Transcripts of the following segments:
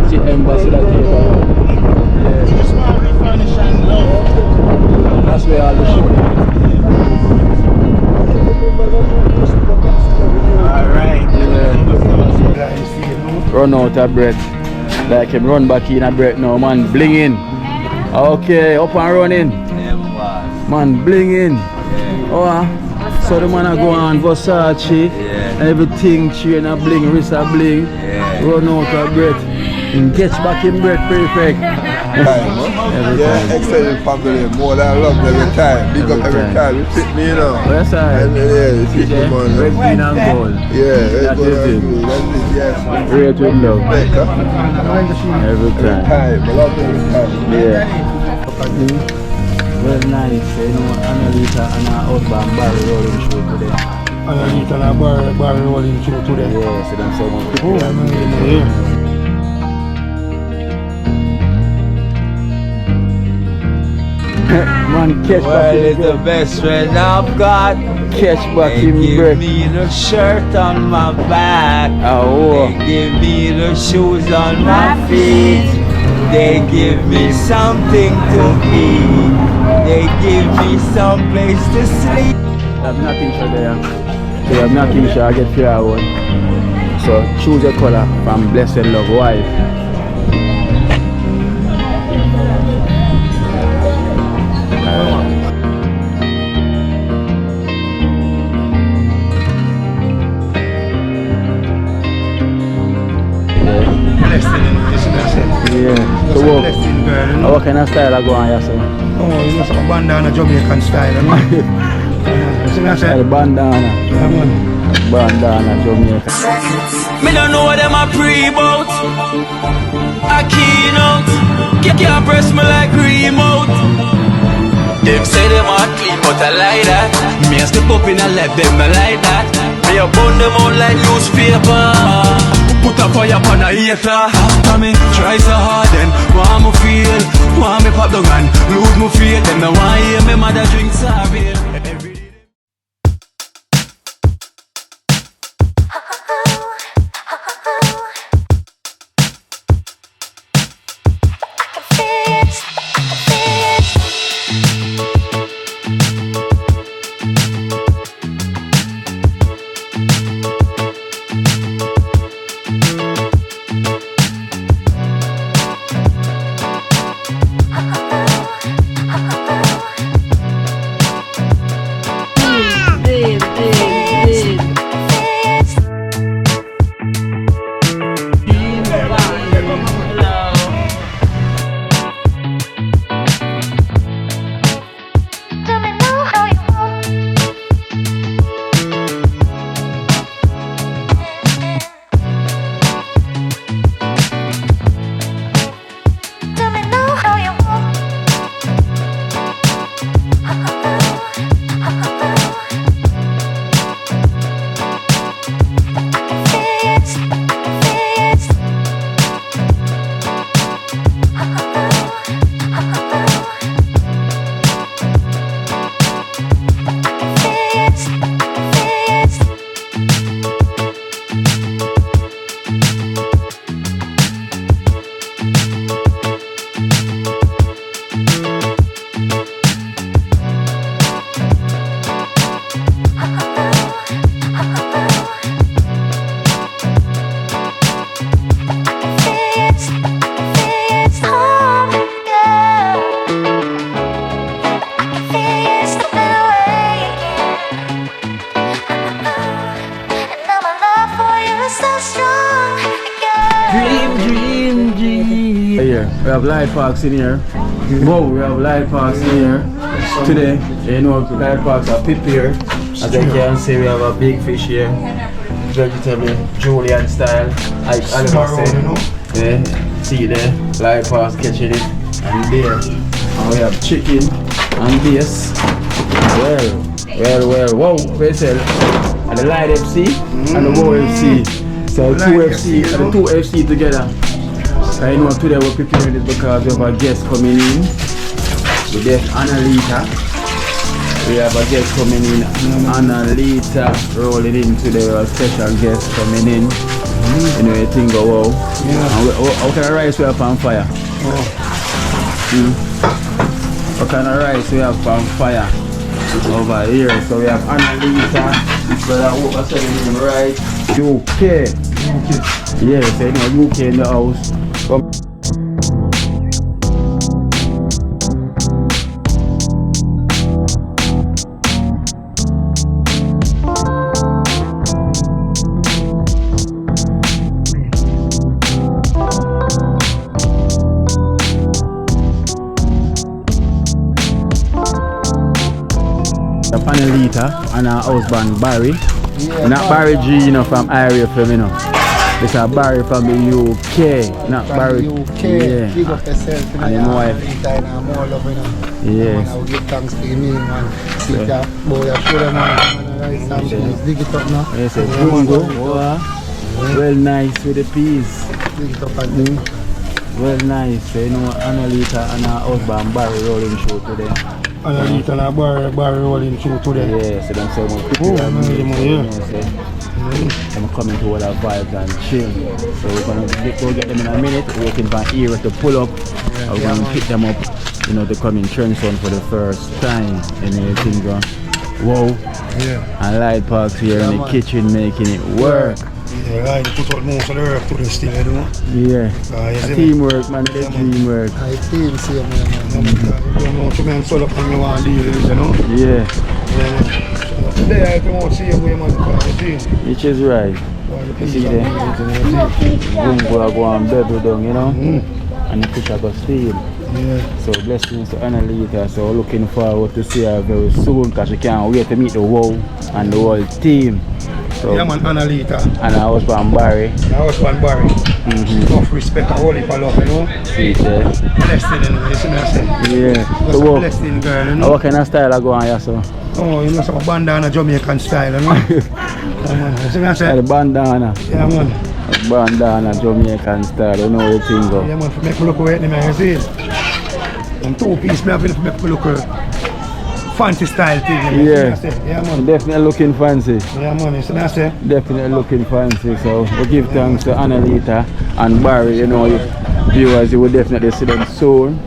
the embassy that you This one we furnish and love. that's where all the show. Alright. Yeah. Run out of breath. Like him run back in a breath now, man. Bling in. Okay, up and running. Man, bling in. Oh, so the man a go on Versace. Everything chain a bling, wrist a bling. Run out of breath. And gets back in breath perfect. Every time. Extended family, more than love every time. Big up every time. You fit me, you know. That's right. Yeah, you fit me, man. Red, green and gold. Yeah, that is it. That's it, yes. Great with love. Jamaica. Every time. I love every time. Yeah. Well, nice. You know, Annalisa and our outbound barrel rolling show today. Annalisa and our barrel rolling show today. Yeah, so that's so much. Oh, yeah. Man, catch Well, back it's the best friend I've got. Catch back They in give breath. me the shirt on my back. Oh, They give me the shoes on my feet. They give me something to eat. They give me some place to sleep. I have nothing for there. They have nothing for I get for your one. So choose a color from Blessed Love Wife. Yeah. So what kind of style I go on here, sir? Oh, you know some bandana Jamaican style, you know? The bandana. Bandana Jamaica. Me don't know what them a pre-bout. A Kino. Can't press me like remote. Them say them a clean, but I like that. Me a step up in a left, them I like that. Me a burn them out like newspaper. Put a fire upon a hater. After me try so hard, then want me feel, want me pop the gun, lose me feel. Them no want hear me mother drink sorry. Here, we have light parks in here. Whoa, we have light parks in here. Today, you know, light parks are prepared. As I can see, we have a big fish here. Vegetable, Julian style. Like Oliver said. Yeah, see there, light parks catching it. And there, and we have chicken and this. Well, whoa, Vessel. And the Light FC and the Wow FC. So two FC and the two FC together. I know today we're preparing this because we have a guest coming in. We have Annalisa. We have a guest coming in. Annalisa rolling in today. We have a special guest coming in. You know, you think go wow. Yeah. And how kind of rice we have on fire? What kind of rice we have on fire over here? So we have Annalisa, brother, I hope I said his name right. UK. Yes, you know, UK in the house. Come. Panelita and her husband Barry. Yeah, not Barry G, you know, from area from, you know. It's a Barry from the UK, not from Barry. the UK. Yeah. Big up yourself, you know, And his wife. More love, you know. Yes. I will give thanks to you, man. See that boy, I show them, man. Rice and peas. Dig it up now. Yes, it's Bungo. Well nice with the peas. Dig it up and do. Well nice. So, you know, Annalisa and her husband Barry rolling show today. Annalisa and her bar rolling through today. Yeah, so them say I'm coming to all our vibes and chill. So we're gonna go get them in a minute. We're waiting for Era to pull up. We're gonna pick them up, you know, to come in Trenton for the first time and everything going. Whoa. Yeah. And Light Park's here in the kitchen making it work. Yeah, right, put out most of the work to the still, you know. Yeah. Teamwork, man, the teamwork. I feel the same, man. You don't know to man sell up and you want to deal with it, you know. Yeah. Today I come out see you, man, for the team. Which is right. You see there? Bungo go and bubble down, you know. And the fish are go steam. Yeah. So blessings to Annalisa. So looking forward to see her very soon because she can't wait to meet the WOW and the whole team. So, yeah, man, Annalisa. And her husband Barry. Her husband Barry. Enough respect and holy for love, you know. See there. Blessing, you know, you see what I say? Yeah. So a blessing girl, you know. What kind of style I go on here, so? Oh, you know, some bandana Jamaican style, you know. Yeah, man. You see what I say? The bandana. Yeah, man. Bandana Jamaican style, you know the thing go. Yeah, man, for make me look away, man, you see it? And two-piece, me having to make me look fancy style thing. Yeah. Yeah, man. Definitely looking fancy. Yeah, man, you see what I say? Definitely looking fancy. So we give thanks to Annalisa and Barry, you know, viewers, you will definitely see them soon.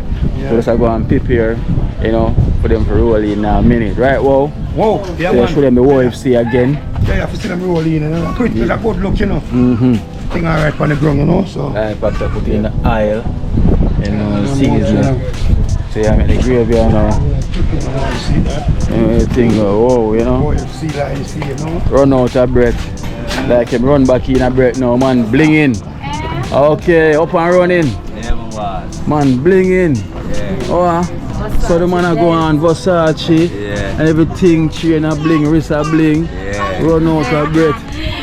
So let's go and prepare, you know, for them to roll in a minute, right? Wow. Whoa, yeah, so man. show them the UFC again. Yeah, you have to see them roll in, you know. Pretty, it's a good look, you know. Thing alright on the ground, you know, so. I put it in the aisle, you know, season. So yeah, I make the gravy now. See that? Everything go, whoa, you know. See that, you see, you know. Run out of breath. Like him run back in a breath now, man, bling in. Okay, up and running. Yeah, man. Man, bling in. Yeah. Oh, so the man a go on Versace. Yeah. And everything, chain a bling, wrist a bling. Yeah. Run out of breath.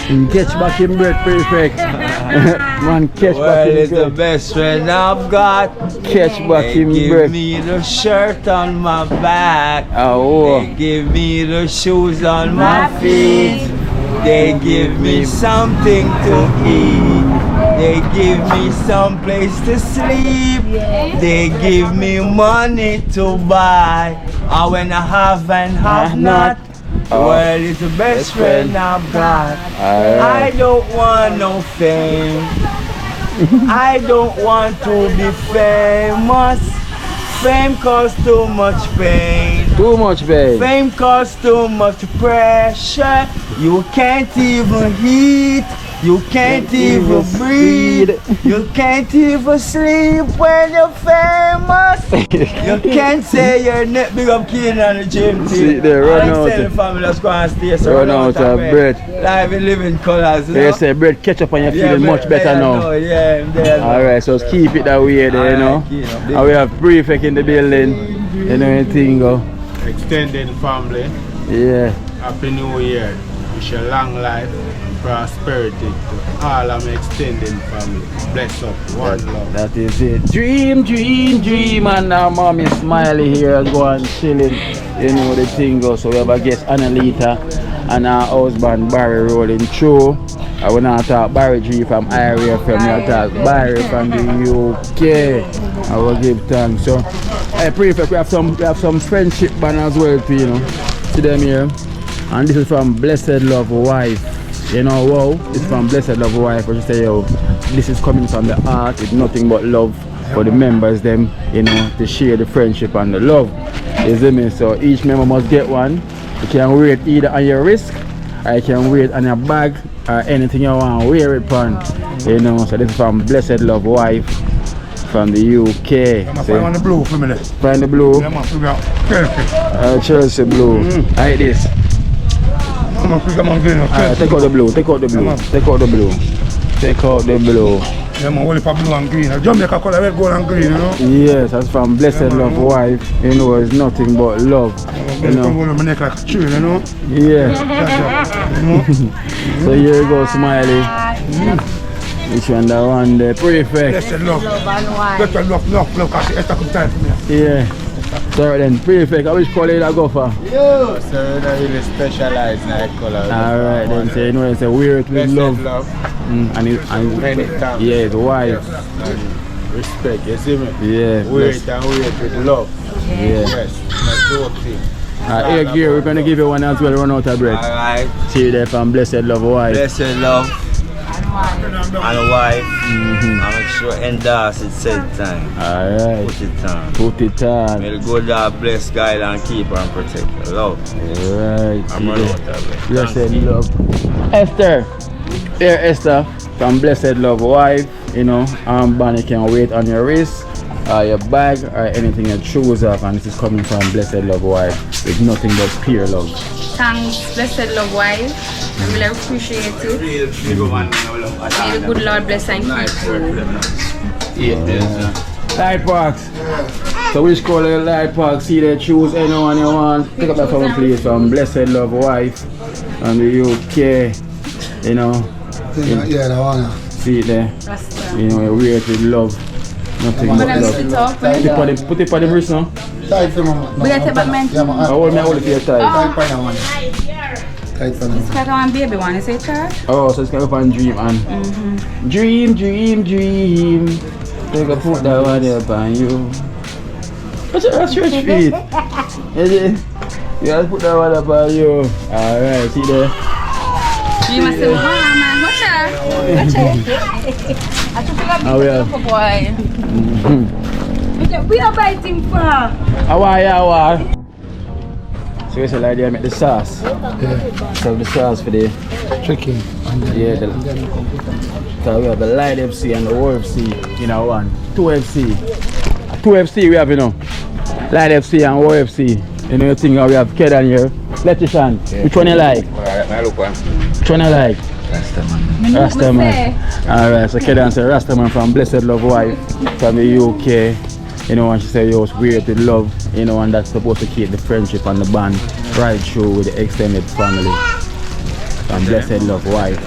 And catch back in breath, perfect. Man, catch back in It's the breath. best friend I've got. Catch back in Give breath. me the shirt on my back. Oh. They give me the shoes on my feet. They give me something to eat. They give me some place to sleep. They give me money to buy. And when I have and have not, well, it's the best friend I've got. I don't want no fame. I don't want to be famous. Fame costs too much pain. Too much, babe. Fame costs too much pressure. You can't even eat. You can't even breathe. You can't even sleep when you're famous. You can't say your net big up Kino on the gym team. See there, run out. I'm family that's going to stay so Run out of breath. Live in living colors. You They know? say bread catch up and you're feeling much better now. Yeah, I'm there. Alright, so let's keep it that way there, you know. And we have prefect in the building. You know anything go. Extended family, Yeah. Happy New Year. Wish you long life and prosperity to all of my extended family. Bless up, one love. That is it. Dream, dream, dream. And now mommy Smiley here going chilling. You know the thing goes. So we have a guest Annalisa and her husband Barry rolling through. I will not talk Barry G from area from me. I talk Barry from the UK. I will give thanks. So I prefect we have some friendship band as well too, you know. See them here. And this is from Blessed Love Wife. You know, wow, it's from Blessed Love Wife. But she say, yo, this is coming from the heart. It's nothing but love for the members, them, you know, to share the friendship and the love. You see me? So each member must get one. You can wear it either on your wrist, or you can wear it on your bag, or anything you want to wear it on. You know, so this is from Blessed Love Wife from the UK. Find the blue for me. Find the blue. Yeah, man, figure out. Perfect. Chelsea blue. Like this. Take out the blue, take out the blue, take out the blue. Take out the blue. Yeah, man, only for blue and green. Jamaica color red, gold and green, you know? Yes, that's from Blessed Love Wife. You know, it's nothing but love. You know? Come on my neck like a tree, you know? Yeah. You So here you go, Smiley. Which one that one there? Perfect. Blessed love. Blessed love, because it's a good time for me. Yeah. So then, perfect. Which color that go for? Yo, so we don't really specialize in that color. Alright then, so you know it's a weird with love. And Many times. yeah, it's wife. And respect, you see me? Yeah. Wear it and wear it with love. Yeah. Yes, not joke thing. Here, Gear, we're gonna give you one as well, run out of breath. Alright. See you there from Blessed Love Wife. Blessed love and wife. I make sure endorse it said time. Alright. Put it on. Put it on. May the good Lord bless, guide and keep and protect her. Love. Alright. I'm running out of it. Blessed Love. Esther. Here, Esther from Blessed Love Wife. You know, armband you can wait on your wrist, or your bag, or anything you choose up, and this is coming from Blessed Love Wife with nothing but pure love. Thanks, Blessed Love Wife. I really appreciate it. May the good Lord bless and keep you. Light Parks. So which color Light Parks? See they choose anyone you want. Pick up that phone please from Blessed Love Wife from the UK. You know. Yeah, that one. See it there. Rasta. You know, you wear it with love. Nothing but love. Put it on the wrist now. Tight for mama. We get it back, man. Yeah, man. I hold it for your tie. Tight for that one. Tight for It's got one baby one, is it church? Oh, so it's kind of fun dream and dream, dream, dream. Take a put that one up on you. What's your stretch feet? Is it? You have to put that one up on you. Alright, see there. You must say, wow, man, watch out. I took a Oh, yeah. big boy. We are biting for. Awa. So we say like they make the sauce. Yeah. So the sauce for the chicken. yeah, so we have the Light FC and the OFC, you know, one. 2FC. 2FC we have, you know. Light FC and OFC. You know, you think we have Kedan here. Electrician. Yeah. Which one you like? Which one you like? Rastaman. Alright, so Kedan said Rastaman from Blessed Love Wife from the UK. You know, and she said it was weird with love, you know, and that's supposed to keep the friendship and the band right through with the extended family. From Blessed Love Wife.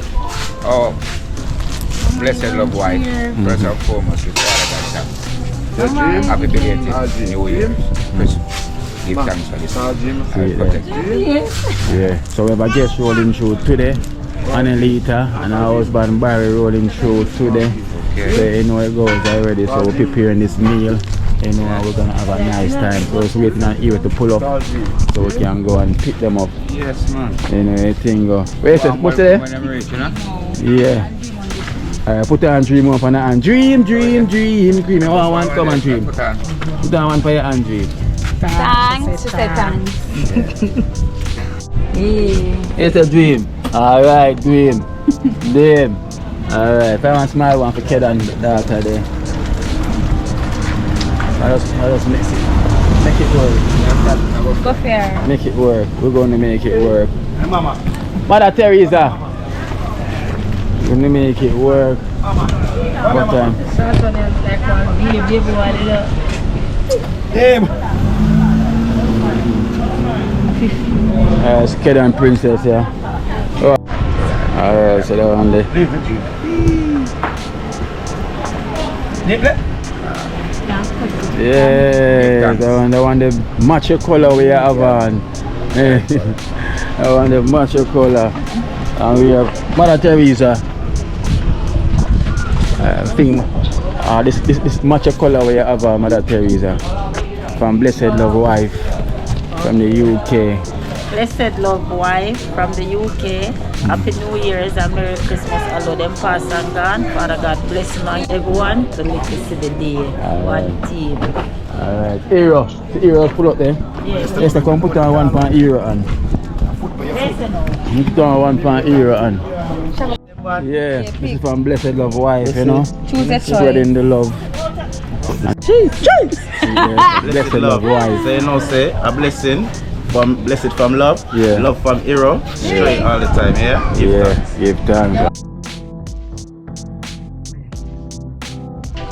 Oh, Blessed Love Wife, first and foremost, we Father God, happy belated New Year. Give thanks for this. Yeah, so we have a guest rolling through today, Annalita, and our husband Barry rolling through today. Okay. So you know it goes already, so we're preparing this meal. You know, and we're gonna have a nice time. So we're waiting on Eva to pull up so we can go and pick them up. Yes, man. You know, everything go. Wait, what's it When I'm ready, you know? Yeah. Alright, put on dream up on the hand. Dream, dream, dream, dream. You want one? Come and dream. Put on. Put on one for your hand, dream. Thanks. She said thanks. Yeah. It's a dream. Alright, dream. Dream. Alright, if I want smile one for kid and daughter there. I just make it work. Go fair. Make it work. We're going to make it work. Hey, mama. Mother Teresa. We're going to make it work. What time? Hey, It's kid and princess, yeah. Oh. Alright, so that one there. Yeah, that one the macho color we have on. That one the macho color. And we have Mother Teresa. This macho color we have on Mother Teresa. From Blessed Love Wife from the UK. Blessed Love Wife from the UK. Happy New Year's and Merry Christmas. Although them past and gone, Father God bless them and everyone to live to see the day. One team. Alright. Hero. The hero pull up there. Yes. Yes, I come put on one pound hero on. You put on one pound hero on. Yeah, this is from Blessed Love Wife, you know. Choose a choice. Spreading the love. Cheese! Yeah, Blessed Love Wife. So you know, say a blessing from blessed from love, Yeah. love from hero, straight all the time, yeah? Give thanks.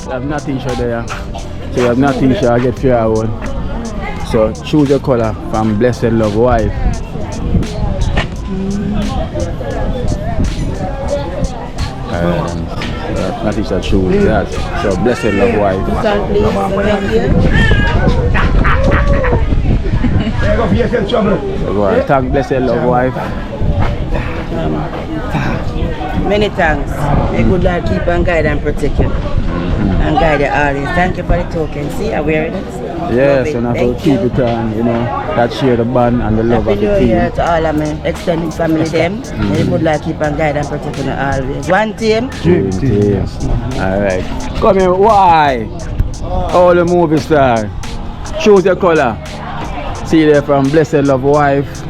You have nothing show there. So you have nothing show, I get fair one. So choose your color from Blessed Love Wife. Nothing shall choose that. So Blessed Love Wife. Thank Blessed Love Wife. Many thanks. May good Lord keep and guide and protect you. And guide you always. Thank you for the token. See, I'm wearing it. Yes, and I will keep it on, you know, that share the bond and the love Happy of the New team. Year to all of my extended family them. May good Lord keep and guide and protect you always. One team. Dream team. Alright. Come here, why? All the movie star. Choose your color. See there from Blessed Love Wife.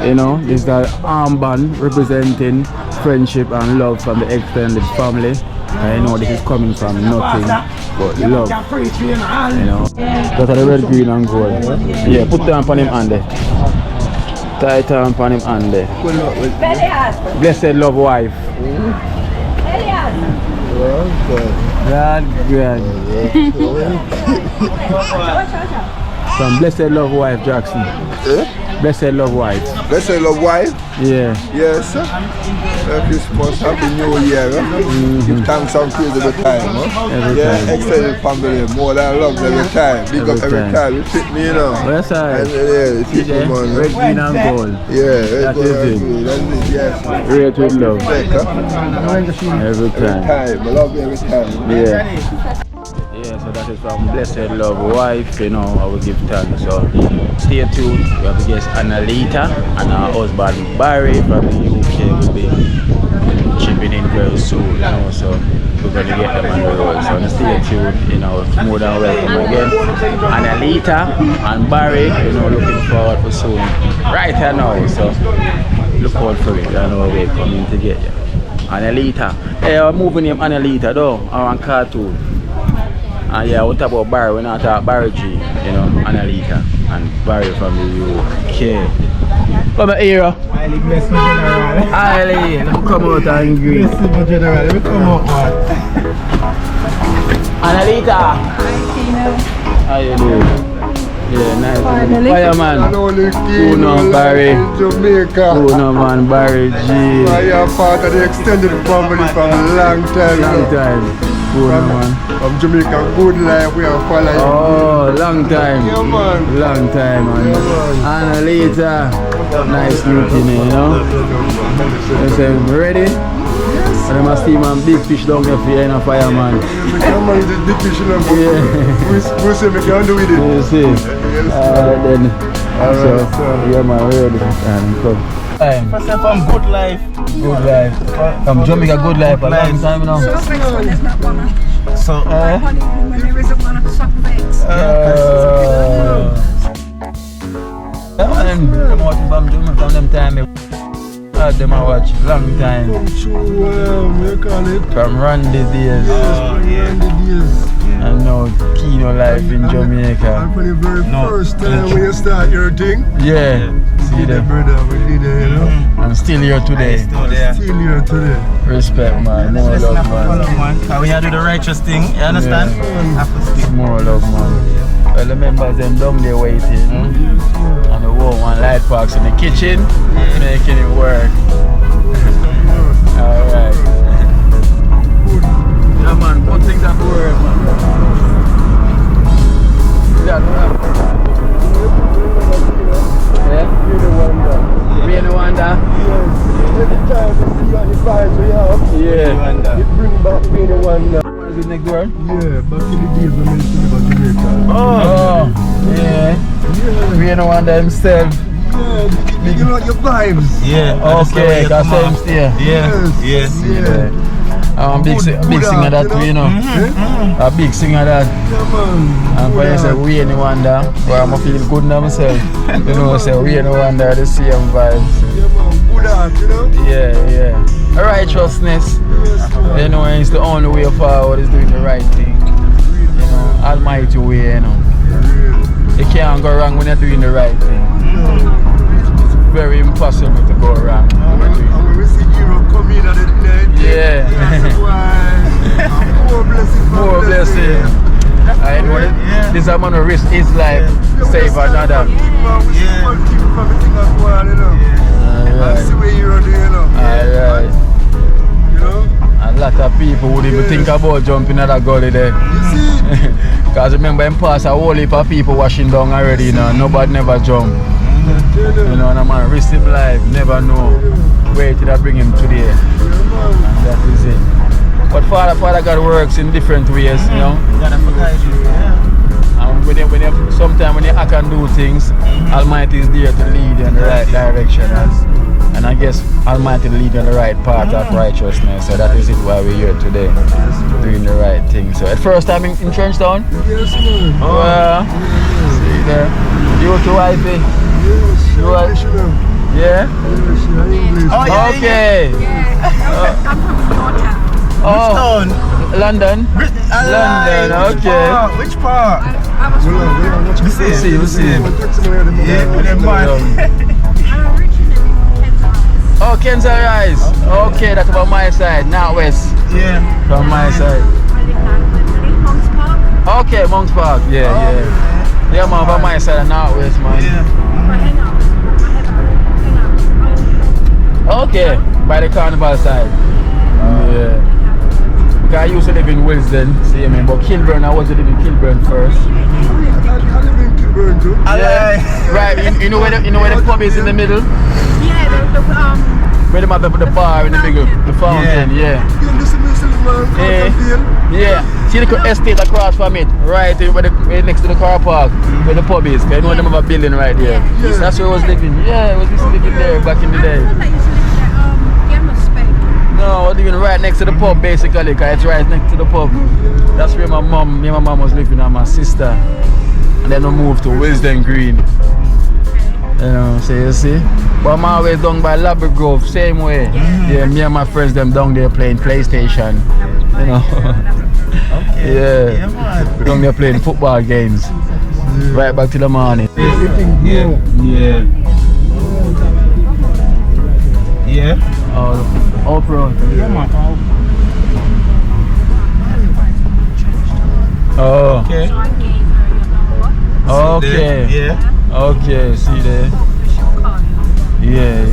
You know, this is the armband representing friendship and love from the extended family. I know this is coming from nothing but love. You know, that are the red, green and gold. Yeah, put them on him hand there. Tie it on him hand there. Blessed Love Wife. God. From Blessed Love Wife, Jackson. Blessed Love Wife. Blessed Love Wife? Yeah. Yes. Merry Christmas, Happy New Year. Give thanks and praise every time. Every time. Extended family, more than love every time. Big up every time. You fit me, you know. Yes, sir. Yeah, fit me, man. Red, green and gold. Yeah, that is it. That's it, yes. Red with love. Every time. I love you every time. Yeah. Yeah, so that is from Blessed Love Wife, you know, I will give thanks. So stay tuned. We have a guest Annalita and her husband Barry from the UK will be chipping in very soon, you know, so we're going to get them on the road. So stay tuned, you know, more than welcome again. Annalita and Barry, you know, looking forward for soon. Right here now, so look out for it, I know we're coming to get you. Annalita. Hey, our movie name Annalita though, our cartoon. And yeah, what about Barry? We're not talking Barry G, you know, Annalita and Barry from the UK. Come here. Highly blessed my general. Highly, let me come out angry. Blessed my general, let me come out, man. Annalita. Hi, Kino. How you doing? Yeah, nice. Finally. Fireman. Kino, Barry. Jamaica. Kino, man, Barry G. I am part of the extended family from a long time. Long time. Man. From Jamaica, good life, we are following. Oh, long time. Yeah, man. Long time, man. Yeah, man. Annalita. Nice looking, you know. You say, ready? Yes. And I must see man big fish down there for you in a fireman. Yeah, man, the big fish in the boat. Yeah. We say we can do with it. You see? Then. So, yeah, man, ready. And come. First from good life. Good life. From Jamaica, good life. A long time now. So, them out from Jamaica from them time. Had them I watch long time. From Randy days. And now Kino life in Jamaica. And for the very first time when you start your thing. Yeah. See them. Brother, we did it, you know. I'm still here today. Still here today. Respect, man. More love, man. we have to do the righteous thing, you understand? More love, man. Well, the members them down there waiting. And the warm one light box in the kitchen, making it work. Alright. Yeah, man, good things have work, man. Yeah? Rain wonder. Every time we see what the vibes we have, Yeah. it bring back Rain Wonder. What is it next door? Yeah, back in the days when we used to live in Jamaica. Oh, yeah. Rain wonder himself. You know your vibes. Yeah. Okay, cause same steer. Yes. I'm a big singer that too, you know. A big singer that. And for you say we any wonder, but I'ma feel good now myself. You know, say we any wonder the same vibes. Good art, you know. Yeah. Righteousness, you know, it's the only way forward is doing the right thing. You know, almighty way, you know. You can't go wrong when you're doing the right thing. It's very impossible to go wrong. And when we see hero come in at the night, more blessing. I know this man who risk his life to save another. That's the way you run, you know. Alright. You know? A lot of people would even think about jumping at that gully there. You see? Because remember in past a whole heap of people washing down already, you know. Nobody never jump. You know, and a man risk his life, never know where did I bring him today. And that is it. But Father God works in different ways, you know. And sometimes when you act and do things, Almighty is there to lead you in the right direction. And I guess Almighty lead you in the right path of righteousness. So that is it why we're here today, doing the right thing. So at first time in Trenchtown? Yes, man. Well, see there. You too, wifey? Yes, Yeah? Okay. I'm from Norton. Oh, London? London, okay. Which part? I was from We'll see. I'm originally from Oh, Kensal Rise. Okay, that's about my side, not west. Yeah. From my side. Monks Park. Okay, Monks Park. Yeah, man, from my side, not west, man. Okay, by the carnival side. Yeah. I used to live in Wilsden, see me, but Kilburn, I was living in Kilburn first. I live in Kilburn too. Yeah. Right, you know where the pub is in the middle? Yeah, Where they have the bar in the middle, the fountain, yeah. See the estate across from it, right next to the car park, where the pub is. You know them have a building right there. Yeah. That's where I was living. Yeah, I was living there back in the day. No, I was living right next to the pub basically, because it's right next to the pub. That's where me and my mom was living and my sister. And then we moved to Wisden Green. You know, so you see. But I'm always down by Labrador Grove, same way. Yeah, me and my friends them down there playing PlayStation. You know. Yeah. We're down there playing football games. Right back to the morning. Yeah. Off-road. Yeah, man. Oh. Okay. Okay. Yeah. Okay, see there. Yeah.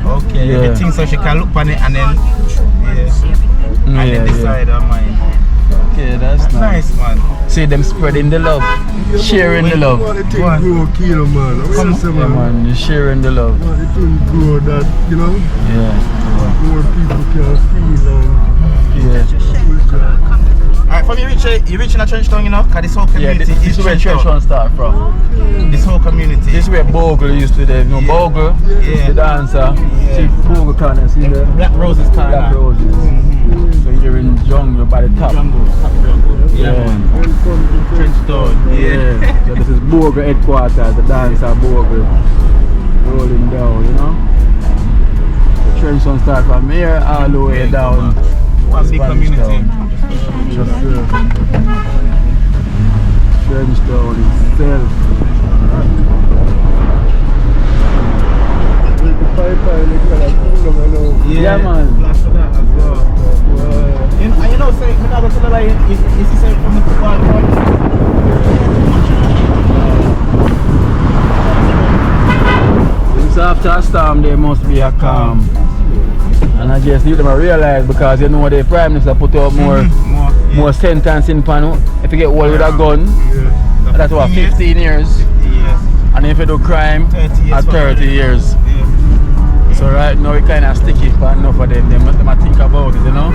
Okay, yeah. Everything so she can look on it and then and then decide her mind. Okay, that's nice, man. See them spreading the love, sharing the love. The thing grow, Kino, man. Man, you're sharing the love. The thing grow that, you know? Yeah. More people can feel and Alright, from you reaching a Trenchtown, you know? Because this whole community this is where Trenchtown start from. This whole community. This is where Bogle used to live. You know, Bogle is the dancer. See Bogle corner, see the Black Roses corner. Black Roses. So you're in jungle by the top. Jungle. Trenchtown. Yeah. So this is Bogle headquarters, the dancer Bogle. Rolling down, you know? The Trenchtown start from here all the way down. One big community. Trenchtown itself. Yeah, man. After that as well. You know, say, I'm not going to lie, is say from the football So after a storm, there must be a calm. And I guess you them realize because you know the Prime Minister put out more sentence in panel. If you get old with a gun, that's what 15 years. And if you do crime, 30 years. So right now it kind of sticky for enough of them. They must think about it, you know.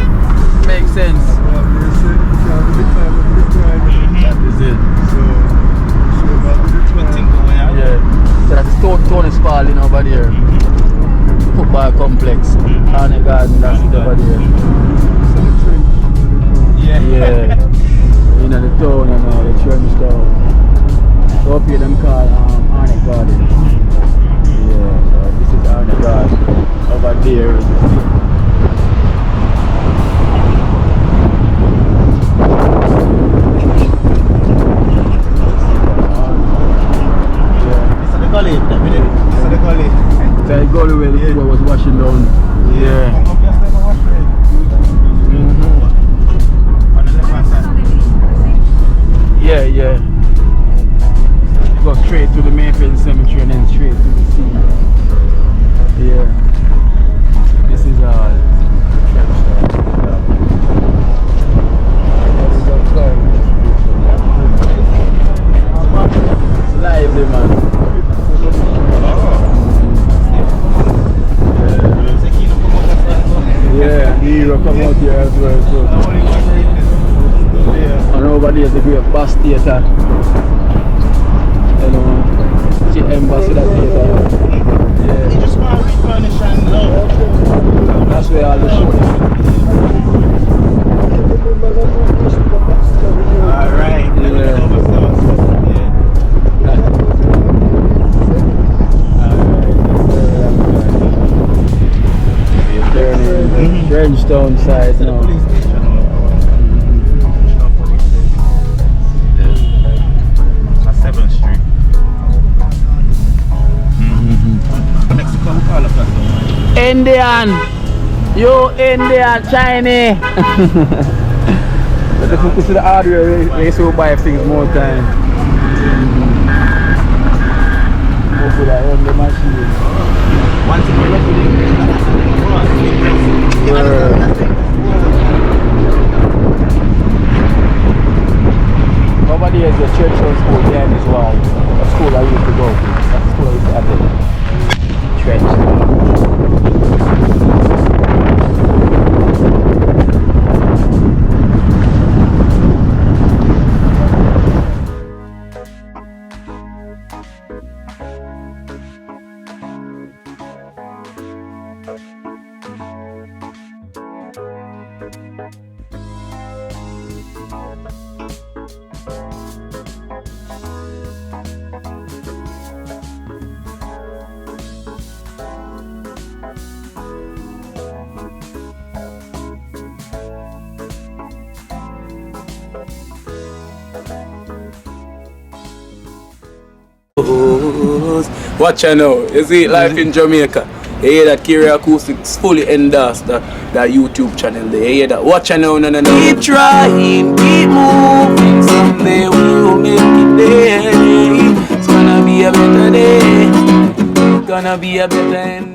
Makes sense. that is it. That is it. yeah. Go straight to the Mayfield Cemetery and then straight to the sea. Yeah. This is all. It's lively, man. Yeah, the hero come out here as well. So. And over there is the great bus theatre. You know, the Ambassador Theatre. Yeah. You just want to refurnish and love. That's where all the show is. Alright. Yeah. Trenchtown side now. Police station. That's 7th Street. Mexico, we call it that. Indian! You Indian, Chinese! But if you see the hardware, they used to buy things more time. Hopefully I own the machine. One thing we're looking Over there is the Churchill School behind as well. That's school I used to go to. That's the school I used to attend. Trench. Watch out now, you see life in Jamaica. You hear that Kira Acoustics fully endorsed that YouTube channel there. You hear that? Watch out now, no. Keep trying, keep moving. Someday we will make it there. It's gonna be a better day. Gonna be a better end.